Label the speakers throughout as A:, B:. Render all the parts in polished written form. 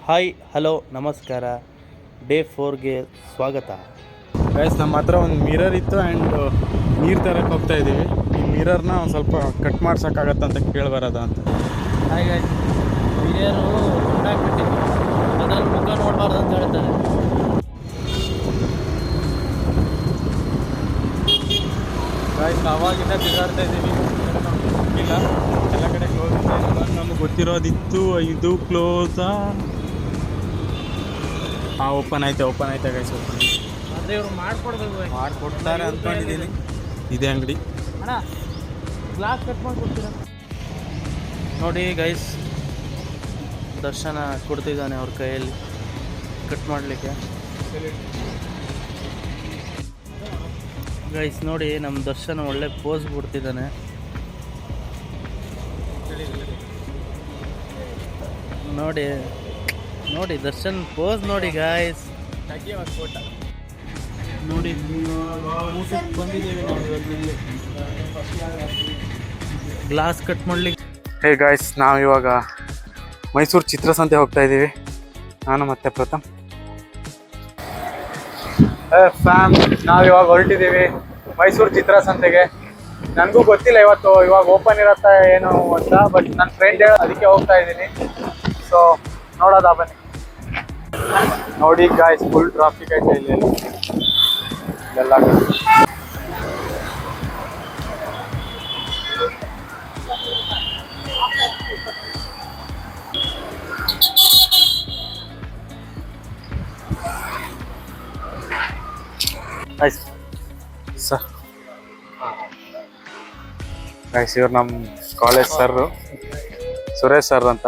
A: Hi hello ನಮಸ್ಕಾರ. Day 4ಗೆ ಸ್ವಾಗತ.
B: Guys, ನಮ್ಮ ಹತ್ರ ಒಂದು ಮಿರರ್ ಇತ್ತು ಆ್ಯಂಡ್ ನೀರು ತರಕ್ಕೆ ಹೋಗ್ತಾ ಇದ್ದೀವಿ. ಈ ಮಿರರ್ನ ಒಂದು ಸ್ವಲ್ಪ ಕಟ್ ಮಾಡ್ಸೋಕ್ಕಾಗತ್ತಂತ ಕೇಳಿಬರೋದ ಅಂತ.
A: ಹಾಯ್ ಗಾಯ್ಸ್, ಹಿರಿಯರು ಕೊಂಡಾಕ್ಬಿಟ್ಟಿದ್ರು, ಅದ್ರಲ್ಲಿ ಮುಖ ನೋಡಬಾರ್ದು ಅಂತ ಹೇಳ್ತಾರೆ.
B: ಗೈಸ್, ಆವಾಗಿಂದ ತಿರುಗಾಡ್ತಾ ಇದ್ದೀವಿ. ಇಲ್ಲ, ಎಲ್ಲ ಕಡೆ ಕ್ಲೋಸ್ ಇದೆ. ನಮಗೆ ಗೊತ್ತಿರೋದಿತ್ತು, ಇದು ಕ್ಲೋಸಾ? ಓಪನ್ ಐತೆ ಗೈಸ್, ಓಪನ್.
A: ಆದರೆ ಇವರು
B: ಮಾಡಿಕೊಡ್ತಾರೆ ಅಂದ್ಕೊಂಡಿದ್ದೀನಿ. ಇದೇ ಅಂಗಡಿ.
A: ಅಣ್ಣ, ಗ್ಲಾಸ್ ಕಟ್ ಮಾಡಿಕೊಡ್ತೀರಾ? ನೋಡಿ ಗೈಸ್, ದರ್ಶನ ಕೊಡ್ತಿದ್ದಾನೆ ಅವ್ರ ಕೈಯಲ್ಲಿ ಕಟ್ ಮಾಡಲಿಕ್ಕೆ. ಗೈಸ್ ನೋಡಿ, ನಮ್ಮ ದರ್ಶನ ಒಳ್ಳೆ ಪೋಸ್ ಕೊಡ್ತಿದ್ದಾನೆ. ನೋಡಿ ನೋಡಿ ದರ್ಶನ್ ಪೋಸ್ ನೋಡಿ ಗಾಯ್ಸ್. ನೋಡಿ ಬಂದಿದ್ದೇವೆ ನಾವು ಗ್ಲಾಸ್ ಕಟ್ ಮಾಡ್ಲಿಕ್ಕೆ.
B: ಹೇ ಗಾಯ್ಸ್, ನಾವು ಇವಾಗ ಮೈಸೂರು ಚಿತ್ರಸಂತೆ ಹೋಗ್ತಾ ಇದ್ದೀವಿ. ನಾನು ಮತ್ತೆ ಪ್ರಥಮ್ ಫ್ಯಾಮ್. ನಾವಿವಾಗ ಹೊರಟಿದ್ದೀವಿ ಮೈಸೂರು ಚಿತ್ರಸಂತೆಗೆ. ನನಗೂ ಗೊತ್ತಿಲ್ಲ ಇವಾಗ ಓಪನ್ ಇರತ್ತಾ ಏನು ಅಂತ, ಬಟ್ ನನ್ನ ಫ್ರೆಂಡ್ ಹೇಳ ಅದಕ್ಕೆ ಹೋಗ್ತಾ ಇದ್ದೀನಿ. ಸೊ ನೋಡೋದಾ, ಬನ್ನಿ. ನೋಡಿ ಗಾಯ್ಸ್, ಫುಲ್ ಟ್ರಾಫಿಕ್ ಐತೆ ಇಲ್ಲಿ ಎಲ್ಲ. ಸರ್ ಗೈಸ್, ಇವ್ರು ನಮ್ಮ ಕಾಲೇಜ್ ಸರ್ರು, ಸುರೇಶ್ ಸರ್ ಅಂತ,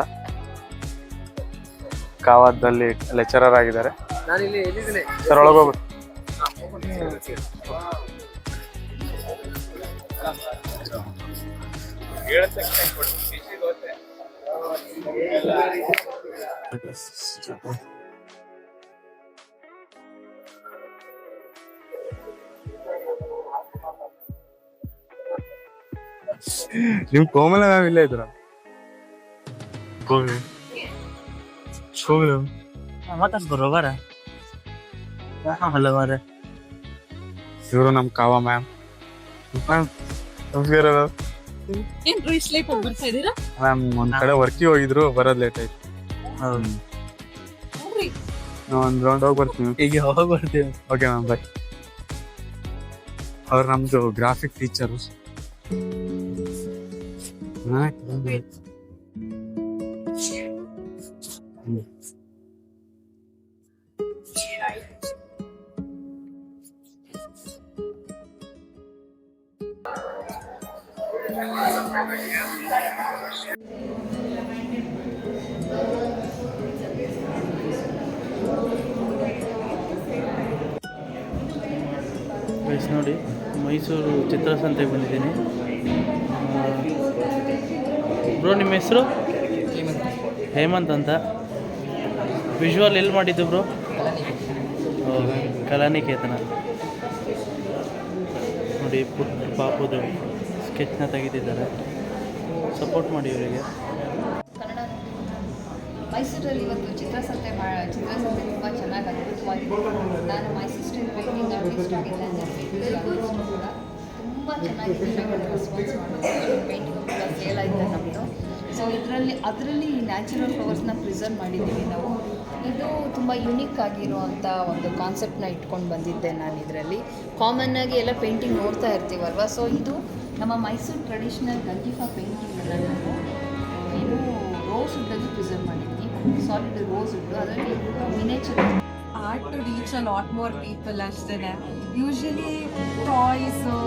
B: ಕಾವಾದಲ್ಲಿ ಲೆಕ್ಚರರ್ ಆಗಿದ್ದಾರೆ. ಸರ್ ಒಳಗೋಗ್ಬಿಟ್ಟು. ನಿಮ್ ಕೋಮಲ ಮ್ಯಾಮ್ ಇಲ್ಲೇ ಇದ್ರ?
A: ಮಾತಾಡ್ಸ್ಬರೋ ಬಾರ. ಹಲೋ ಮಾರ,
B: ಇವರು ನಮ್ ಕಾವಾ ಮ್ಯಾಮ್. ನಮಸ್ಕಾರ ಮ್ಯಾಮ್. ಒಂದ್ ಕಡೆ ವರ್ಕಿಗೆ ಹೋಗಿದ್ರು, ಬರೋದ್ ಲೇಟ್ ಆಯ್ತು. ಒಂದ್ ರೌಂಡ್ ಹೋಗಿ ಬರ್ತೀವಿ.
A: ಈಗ ಹೋಗಿ ಬರ್ತೀವಿ.
B: ಓಕೆ ಮ್ಯಾಮ್, ಬಾಯ್. ಅವ್ರು ನಮ್ದು ಗ್ರಾಫಿಕ್ ಟೀಚರು.
A: ಗೈಸ್ ನೋಡಿ, ಮೈಸೂರು ಚಿತ್ರಸಂತೆಗೆ ಬಂದಿದ್ದೀನಿ. ಬ್ರೋ, ನಿಮ್ಮ ಹೆಸರು? ಹೇಮಂತ್ ಅಂತ. ವಿಜುವಲ್ ಎಲ್ಲಿ ಮಾಡಿದ್ದು ಬ್ರೋ? ಕಲಾನಿಕೇತನ. ನೋಡಿ, ಪುಟ್ಟ ಪಾಪುದು ಸ್ಕೆಚ್ನ ತೆಗೆದಿದ್ದಾರೆ. ಸಪೋರ್ಟ್ ಮಾಡಿ ಇವರಿಗೆ.
C: ಮೈಸೂರಲ್ಲಿ ಇವತ್ತು ಚಿತ್ರಸಂತೆ ತುಂಬ ಚೆನ್ನಾಗಿ ಅದ್ಭುತವಾಗಿದೆ. ನಾನು ಮೈ ಸಿಸ್ಟರ್ ಪೇಂಟಿಂಗ್ ಆರ್ಟಿಸ್ಟ್ ಆಗಿದ್ದೇನೆ. ಕೂಡ ತುಂಬ ಚೆನ್ನಾಗಿ ರೆಸ್ಪಾನ್ಸ್ ಮಾಡಿದೆ. ಪೇಂಟಿಂಗ್ ಕೂಡ ಸೇಲ್ ಆಯಿತು ನಮ್ಮದು. ಸೊ ಅದರಲ್ಲಿ ನ್ಯಾಚುರಲ್ ಫ್ಲವರ್ಸ್ನ ಪ್ರಿಸರ್ವ್ ಮಾಡಿದ್ದೀವಿ ನಾವು. ಇದು ತುಂಬ ಯುನೀಕ್ ಆಗಿರುವಂಥ ಒಂದು ಕಾನ್ಸೆಪ್ಟನ್ನ ಇಟ್ಕೊಂಡು ಬಂದಿದ್ದೆ ನಾನು. ಇದರಲ್ಲಿ ಕಾಮನ್ನಾಗಿ ಎಲ್ಲ ಪೇಂಟಿಂಗ್ ನೋಡ್ತಾ ಇರ್ತೀವಲ್ವ. ಸೊ ಇದು ನಮ್ಮ ಮೈಸೂರು ಟ್ರೆಡಿಷ್ನಲ್ ಗಂಜಿಫಾ ಪೇಂಟಿಂಗನ್ನು ನಾವು ಇದು ರೋಸ್ ವುಡ್ಡಲ್ಲಿ ಪ್ರಿಸರ್ವ್ ಮಾಡಿದ್ವಿ. ಸಾಲಿಡ್ ರೋಸ್ ವುಡ್ಡು, ಅದರಲ್ಲಿ miniature
D: art to reach a lot more people ಅಷ್ಟೇ. ಯೂಶಲಿ ಟಾಯ್ಸು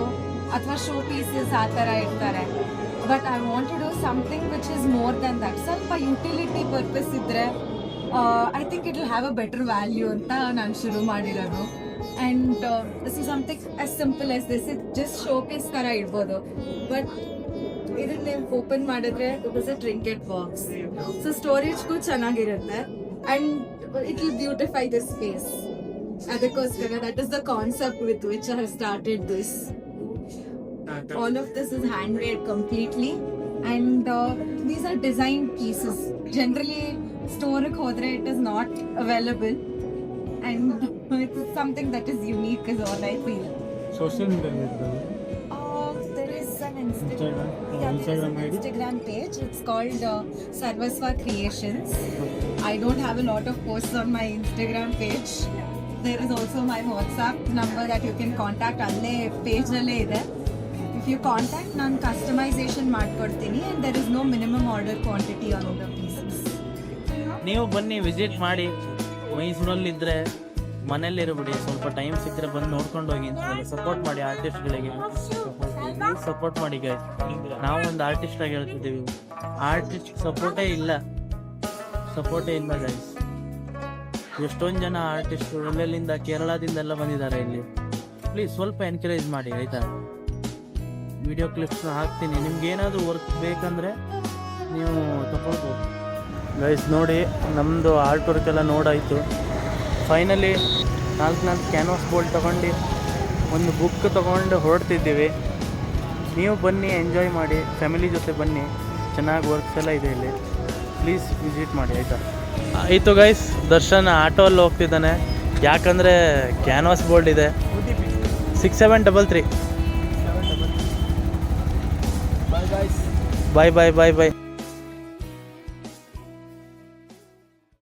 D: ಅಥವಾ ಶೋ ಪೀಸಸ್ ಆ ಥರ ಇರ್ತಾರೆ. But I want to do something which is more than that. ಸ್ವಲ್ಪ ಯುಟಿಲಿಟಿ ಪರ್ಪಸ್ ಇದ್ದರೆ I think it will have a better value ಅಂತ ನಾನು ಶುರು ಮಾಡಿರೋದು. And this is something as simple as this. ಇದು ಜಸ್ಟ್ ಶೋ ಪೀಸ್ ಥರ ಇಡ್ಬೋದು. But ಇದನ್ನ ನೀವು ಓಪನ್ ಮಾಡಿದ್ರೆ it is a trinket box. So ಸ್ಟೋರೇಜ್ಗೂ ಚೆನ್ನಾಗಿರುತ್ತೆ and it will beautify the space. ಅದಕ್ಕೋಸ್ಕರ that is the concept with which I have started this. All of this is handmade completely, and these are design pieces. Generally ಸ್ಟೋರಿಗೆ ಹೋದರೆ it is not available and it's something that is unique is all I feel.
B: Social media
D: There is an Instagram page. It's called Sarvasva Creations. I don't have a lot of posts on my Instagram page. There is also my WhatsApp number that you can contact. Alle page nalle ide. If you contact, ನಾನು customization ಮಾಡ್ಕೊಡ್ತೀನಿ and there is no minimum order quantity on the pieces.
A: ನೀವು ಬನ್ನಿ visit ಮಾಡಿ. ಮೈಸೂರಲ್ಲಿದ್ದರೆ ಮನೇಲಿರಬಿಡಿ, ಸ್ವಲ್ಪ time ಸಿಕ್ಕರೆ ಬಂದು ನೋಡ್ಕೊಂಡು ಹೋಗಿ. ಸಪೋರ್ಟ್ ಮಾಡಿ ಆರ್ಟಿಸ್ಟ್ಗಳಿಗೆ, ಸಪೋರ್ಟ್ ಮಾಡಿ ಗೈಸ್. ನಾವು ಒಂದು ಆರ್ಟಿಸ್ಟ್ ಆಗಿ ಹೇಳ್ತಿದ್ದೀವಿ, ಆರ್ಟಿಸ್ಟ್ ಸಪೋರ್ಟೇ ಇಲ್ಲ ಗೈಸ್. ಎಷ್ಟೊಂದು ಜನ ಆರ್ಟಿಸ್ಟ್ ಎಲ್ಲೆಲ್ಲಿಂದ ಕೇರಳದಿಂದೆಲ್ಲ ಬಂದಿದ್ದಾರೆ ಇಲ್ಲಿ. ಪ್ಲೀಸ್ ಸ್ವಲ್ಪ ಎನ್ಕರೇಜ್ ಮಾಡಿ ಆಯಿತಾ. ವಿಡಿಯೋ ಕ್ಲಿಪ್ಸ್ನ ಹಾಕ್ತೀನಿ, ನಿಮ್ಗೆ ಏನಾದರೂ ವರ್ಕ್ ಬೇಕಂದರೆ ನೀವು ತಗೊಳ್ಬೋದು ಗೈಸ್. ನೋಡಿ ನಮ್ಮದು ಆರ್ಟ್ ವರ್ಕ್ ಎಲ್ಲ ನೋಡಾಯಿತು. ಫೈನಲಿ 4 ಕ್ಯಾನ್ವಾಸ್ ಬೋರ್ಡ್ ತೊಗೊಂಡು ಒಂದು ಬುಕ್ ತೊಗೊಂಡು ಹೊರಡ್ತಿದ್ದೀವಿ. ನೀವು ಬನ್ನಿ, ಎಂಜಾಯ್ ಮಾಡಿ, ಫ್ಯಾಮಿಲಿ ಜೊತೆ ಬನ್ನಿ. ಚೆನ್ನಾಗಿ ವರ್ಕ್ಸ್ ಎಲ್ಲ ಇದೆ ಇಲ್ಲಿ, ಪ್ಲೀಸ್ ವಿಸಿಟ್ ಮಾಡಿ ಆಯಿತಾ. ಆಯಿತು ಗೈಸ್, ದರ್ಶನ್ ಆಟೋಲ್ಲಿ ಹೋಗ್ತಿದ್ದಾನೆ, ಯಾಕಂದರೆ ಕ್ಯಾನ್ವಾಸ್ ಬೋರ್ಡ್ ಇದೆ. 6733. ಬಾಯ್ ಬಾಯ್.